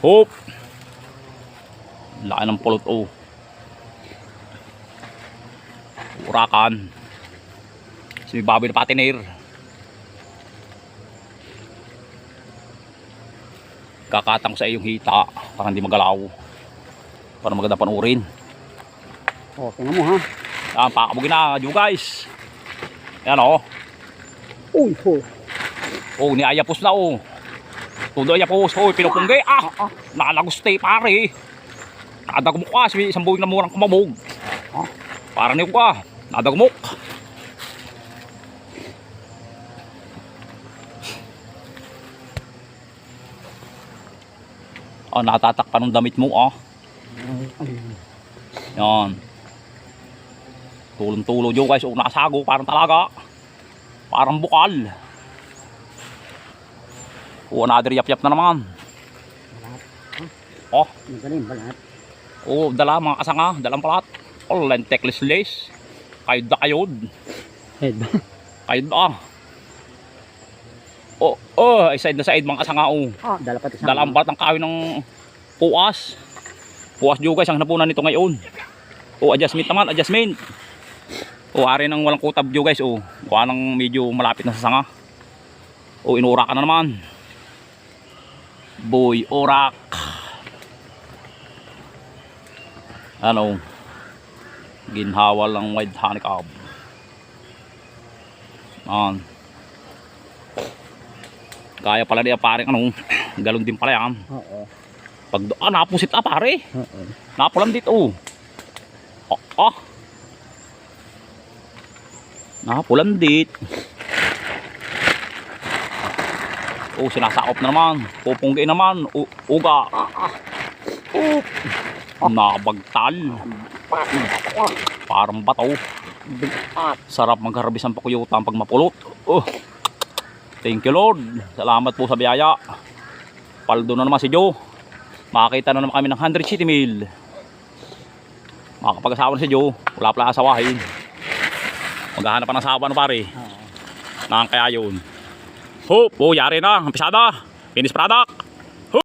Hop. Laki ng pulot oh. Urakan. Si Bobby na patiner. Kakatang ko sa iyong hita para hindi magalaw. Para maganda panurin. Oh, tingnan mo ha. Yan, pakabugin na, you guys. Yan oh. Uy, ho. Oh, niayapos na oh. Todo ayapos. Oh, pinupungge. Nakalaguste pare. Nadagmok ka, isang buwing na murang kumabog. Para niyo ka, nadagmok. Oh, natatakpan ng damit mo oh. Yan. Tulong-tulo dyan guys. Oh, nakasago parang talaga. Parang bukal. Oh, another yap-yap na naman. Oh. Magaling, balat. Oh, dala mga kasanga. Dalang palat. Oh, lentekless lace. Kayod na kayod. Head ba? Kayod na. Oh, side na side mga kasanga oh. Dala pati sa. Dalang palat ng kahoy ng puas. Puas dyan guys. Ang napunan nito ngayon. Oh, adjustment naman. Adjustment. Oh, ari ng walang kutab dyan guys. Oh, kuha ng medyo malapit na sa sanga. Oh, inura ka na naman. Boy, orak. Ano? Ginhawa lang white honeycomb. Kaya pala niya pare ano, galon din pala yan. Oo. Pag napusit pare. Oo. Napulan dito. Napulan dito. Oh, sinasakop na naman. Pupunggi naman. Uga. Nabagtal. Parang bato. Sarap magharabis ang pakuyutan pag mapulot. Oh. Thank you Lord. Salamat po sa biyaya. Paldo na naman si Joe. Makakita na naman kami ng 100 city meal. Makakapag-asawa na si Joe. Wala pala asawahin. Maghahanap pa ng asawa na pare. Kaya yun. Hop, oh, yari na. Ang pisada. Finished product.